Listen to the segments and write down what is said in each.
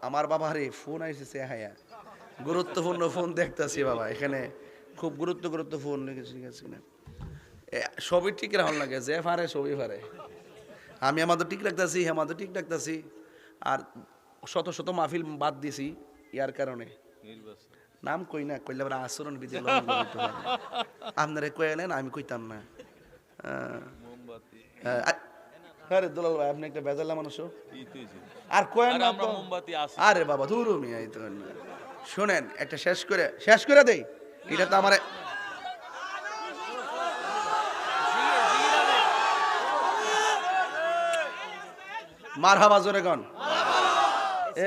আমার বাবারে ফোন আইসেছে হায়া গুরুত্বপূর্ণ ফোন দেখতেছি বাবা এখানে খুব গুরুত্ব ফোন লিখেছি না সবই ঠিক রাখুন লাগে যে পারে সবই পারে আমি আমাদের ঠিক রাখতেছি আমাদের ঠিক রাখতেছি আর শত শত মাহফিল বাদ দিছি ইয়ার কারণে নাম কই না কইলে আবার আচরণ বিধি আপনারা কইলেন আমি কইতাম না আরে দুলাল ভাই আপনি একটা বেজাল্লা মানুষ আর কয়েন না তো আরে বাবা ধুরু মিয়া এই তো শুনেন একটা শেষ করে দেই এটা তো আমার মারহাবা জোরে গন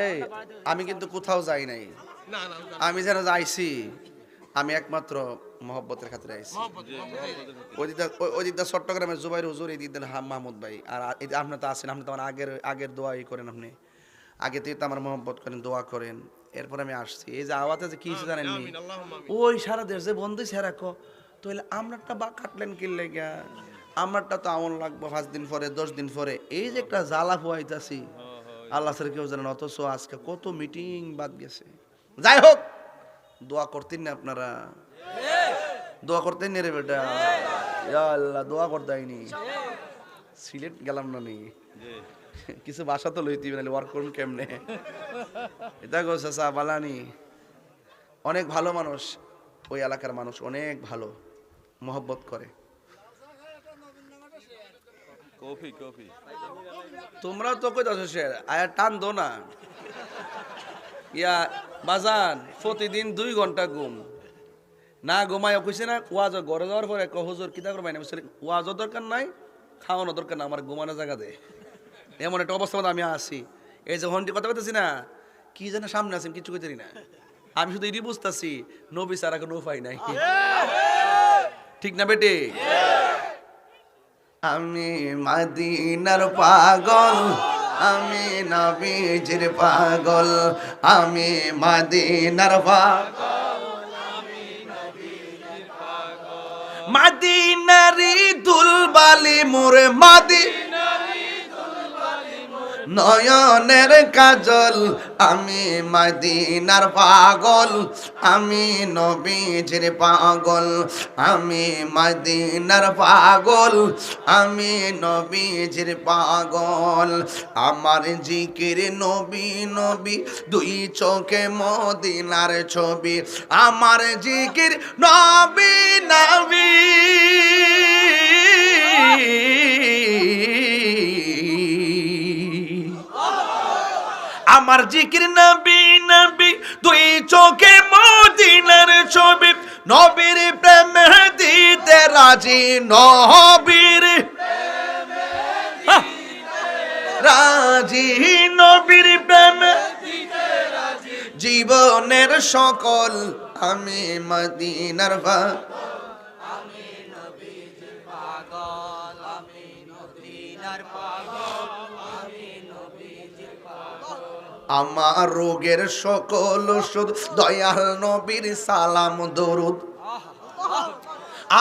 এই আমি কিন্তু কোথাও যাই নাই আমি যেন যাইছি আমি একমাত্র মহব্বতের খাতিরে আইছি ওই দিকটা চট্টগ্রামের জুবাইর হুজুর এই দিকটা মাহমুদ ভাই আর আপনি তো আছেন আপনি তো আমার আগের দোয়াই করেন আপনি আগে থেকে তো আমার মহব্বত করেন দোয়া করেন এরপর আমি আসছি এই যে আওয়াজে যে কি জানেননি ওই সারা দেশ যে বন্ধু সেরা কো তো আমারটা বা কাটলেন কিনলে গিয়া আমারটা তো আমন লাগবো 5 দিন পরে 10 দিন পরে এই যে একটা জ্বালা ফুয়াইতাছি আল্লাহ স্যার কেউ জানেন অথচ আজকে কত মিটিং বাদ গেছে যাই হোক দোয়া করতেন না আপনারা দোয়া করতেন না রে বেটা আল্লাহ দোয়া করতেইনি সিলেট গেলাম না নি কিছু ভাষা তো লইতে নাহলে ওয়ার্ক করুন কেমনে এটা গো চাচা বালানি অনেক ভালো মানুষ ওই এলাকার মানুষ অনেক ভালো মহব্বত করে তোমরাও তো কইতাছো স্যার আয়া টান দো না ইয়া বাজান প্রতিদিন 2 ঘন্টা ঘুম না ঘুমায় কইছে না ওয়াজ ঘরে যাওয়ার পরে হুজুর কিতা করবাই না ওয়াজও দরকার নাই খাওয়ানো দরকার না আমার ঘুমানো জায়গা দে এমন একটা অবস্থা আমি আসি এই যে ঘন্টি কথা বলতেছি না কি যেন সামনে আছি কিছু কইতেরি না আমি শুধু এটি বুঝতেছি নবী ছাড়া কোনো উপায় নাই ঠিক না বেটে আমি মদিনার পাগল আমি নবীজির পাগল আমি মদিনার পাগল মদিনারি দুলবালি মোরে নয়নের কাজল আমি মদিনার পাগল আমি নবীজির পাগল আমি মদিনার পাগল আমি নবীজির পাগল আমার জিকির নবী নবী দুই চোখে মদিনার ছবি আমার জিকির নবী নবী আমার জিকির নবী নবী দুই চোখে মদিনার ছবি নবীর প্রেমে দিতে রাজি নবীর রাজি নবীর প্রেমে জীবনের সকল আমি মদিনার আমি নবীজির পাগল আমি মদিনার পাগল আমি নবীজির পাগল আমার রোগের সকল ওষুধ দয়াল নবীর সালাম দরুদ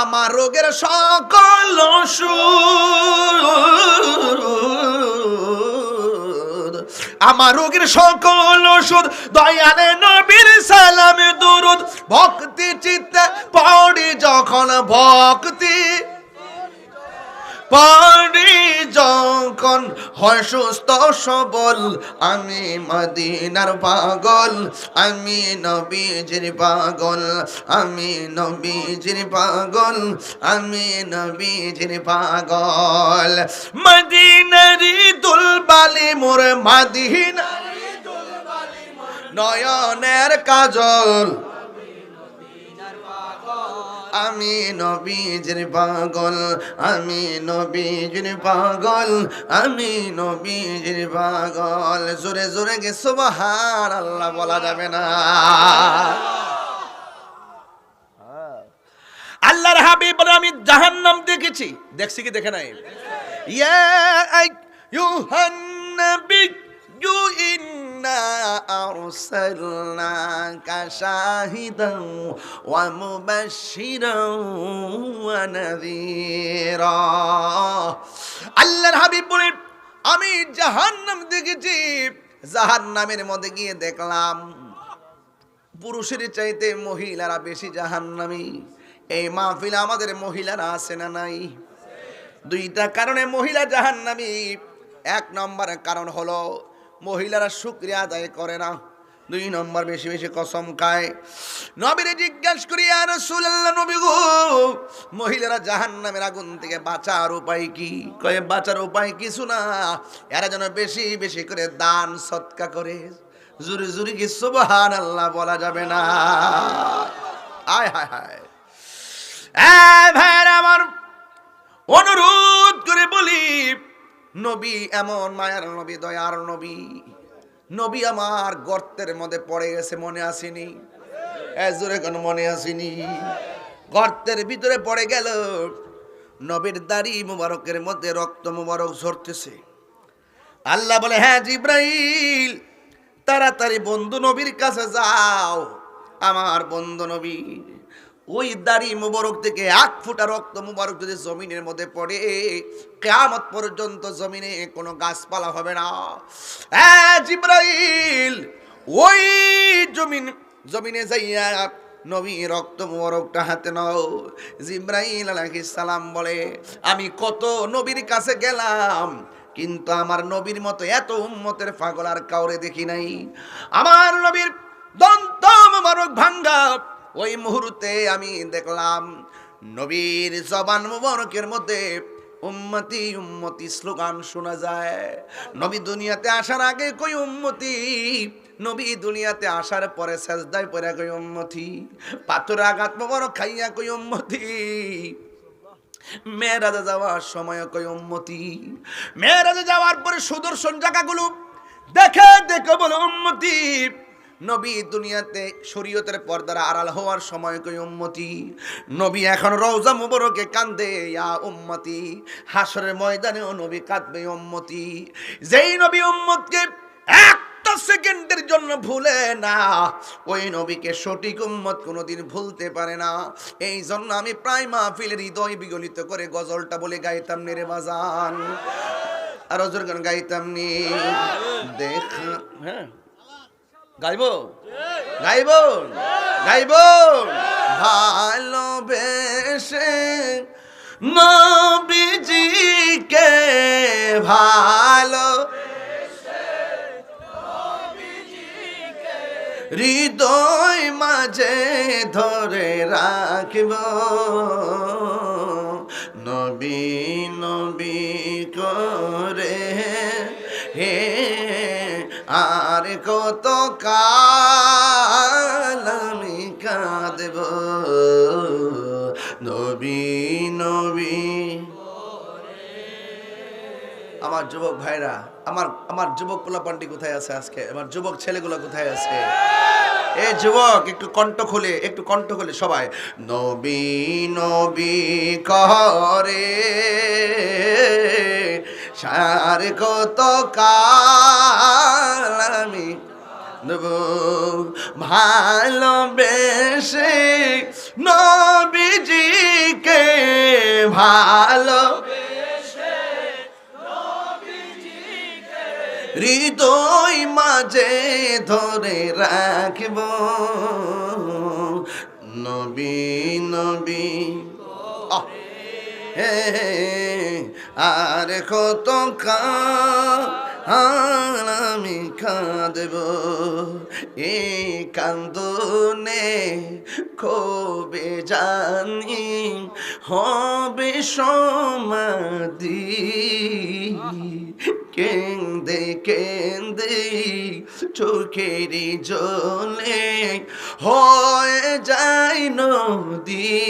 আমার রোগের সকল ওষুধ আমার রোগের সকল ওষুধ দয়াল নবীর সালাম দরুদ ভক্তি চিত্তে পড়ি যখন ভক্তি পড়ি যখন হয় সুস্থ সবল আমি মদিনার পাগল আমি নবীজির পাগল আমি নবীজির পাগল আমি নবীজির পাগল মদিনারি দুলবালি মোর মদিনারি দুলবালি নয়নের কাজল আমি নবীজির পাগল আমি নবীজির পাগল আমি নবীজির পাগল জোরে জোরে গে সুবহানাল্লাহ বলা যাবে না আল্লাহর হাবিব বলে আমি জাহান্নাম দেখেছি দেখছি কি দেখে নাই ইয়া আইয়ুহান নবী ইন্না আরসালনাকা শাহিদান ওয়া মুবাশশিরান ওয়া নাযীরা আল্লাহর হাবিব বলেন আমি জাহান্নাম দেখেছি জাহান্নামের মধ্যে গিয়ে দেখলাম পুরুষের চাইতে মহিলারা বেশি জাহান্নামী। এই মাহফিলে আমাদের মহিলারা আছে না নাই? দুইটা কারণে মহিলা জাহান্নামী। এক নম্বর কারণ হলো মহিলারা শুকরিয়া আদায় করে না। দুই নম্বর বেশি বেশি কসম খায়। নবীরে জিজ্ঞাসা করি, ইয়া রাসূলুল্লাহ, নবী গো, মহিলারা জাহান্নামের আগুন থেকে বাঁচার উপায় কি? কয়ে বাঁচার উপায় কিছু না, এরা যেন বেশি বেশি করে দান সদকা করে। জুরি জুরি কি সুবহানাল্লাহ বলা যাবে না? আয় হায় হায়। ভাইরা আমার, অনুরোধ করে বলি, নবী এমন মায়ার নবী, দয়ার নবী, নবী আমার গর্তের মধ্যে পড়ে গেছে, মনে আসেনি? জোরে কোন মনে আসেনি? গর্তের ভিতরে পড়ে গেল, নবীর দাড়ি মুবারকের মধ্যে রক্ত মুবারক ঝরতেছে। আল্লাহ বলে, হ্যাঁ জিব্রাইল, তাড়াতাড়ি বন্ধু নবীর কাছে যাও। আমার বন্ধু নবী, ওই দাড়ি মুবারক থেকে 1 ফোঁটা রক্ত মুবারক যদি জমিনের মধ্যে পড়ে, কিয়ামত পর্যন্ত জমিনে কোনো গাছপালা হবে না। হ্যাঁ জিব্রাইল, ওই জমিনে যাইয়া নবী রক্ত মুবারকটা হাতে নাও। জিব্রাইল আলাইহিস সালাম বলে, আমি কত নবীর কাছে গেলাম, কিন্তু আমার নবীর মতো এত উম্মতের পাগল আর কাউরে দেখি নাই। আমার নবীর দন্ত মুবারক ভাঙ্গা ওই মুহূর্তে আমি দেখলাম নবীর জবান মুবারকের মধ্যে উম্মতি উম্মতি স্লোগান শোনা যায়। নবী দুনিয়াতে আসার আগে কই উম্মতি, নবী দুনিয়াতে আসার পরে সাজদায় পড়ে কই উম্মতি, পাথর আঘাত মুবারক খাইয়া কই উম্মতি, মেরাজে যাওয়ার সময় কই উম্মতি, মেরাজে যাওয়ার পরে সুদর্শন জায়গাগুলো দেখে দেখে বলে উম্মতি, নবী দুনিয়াতে শরীয়তের পর্দার আড়াল হওয়ার সময় কই উম্মতি, নবী এখন রওজা মুবারকে কান্দে ইয়া উম্মতি, হাসরের ময়দানেও নবী কাঁদবে উম্মতি। যেই নবী উম্মতকে একটা সেকেন্ডের জন্য ভুলে না, ওই নবীকে সঠিক উম্মত কোনোদিন ভুলতে পারে না। এই জন্য আমি প্রায় মাহফিলের হৃদয় বিগলিত করে গজলটা বলে গাইতাম নে রে বাজান, আর অজর গান গাইতাম নি। দেখ, হ্যাঁ গাইবো গাইবো গাইবো। ভালোবেসে নবীজিকে ভালো হৃদয় মাঝে ধরে রাখব, নবী নবী করে হে আর কত কাল আমি কাঁদব, নবী নবী। আমার যুবক ভাইরা, আমার যুবক পোলাপান্ডি কোথায় আছে আজকে? আমার যুবক ছেলেগুলো কোথায় আছে? এ যুবক, একটু কণ্ঠ খুলে সবাই নবী নবী করে সার কত কাল আমি দেব, ভালোবেসে নবীজিকে ভালো হৃদয় মাঝে ধরে রাখব, নবী নবী। হে আর কত কাল আমি কাঁদব, এই কান্দনে কবে জানি হবে সমাধি, কেন্দে কেন্দে চোখেরই জলে হয়ে যায় নদী,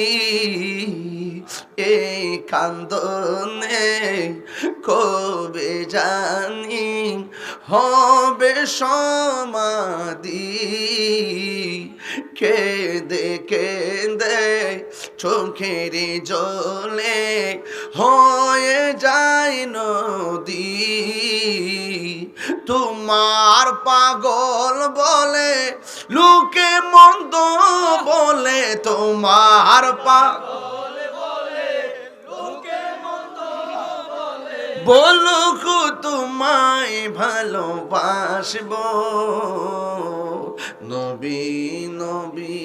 এই কান্দনে কবে জানি হবে সমাধি, কেঁদে কেঁদে চোখেরই জলে হয়ে যায় নদী, তোমার পাগল বলে লোকে মন্দ বলে, তোমার পাগল বলো গো তোমায় ভালোবাসবো, নবী নবী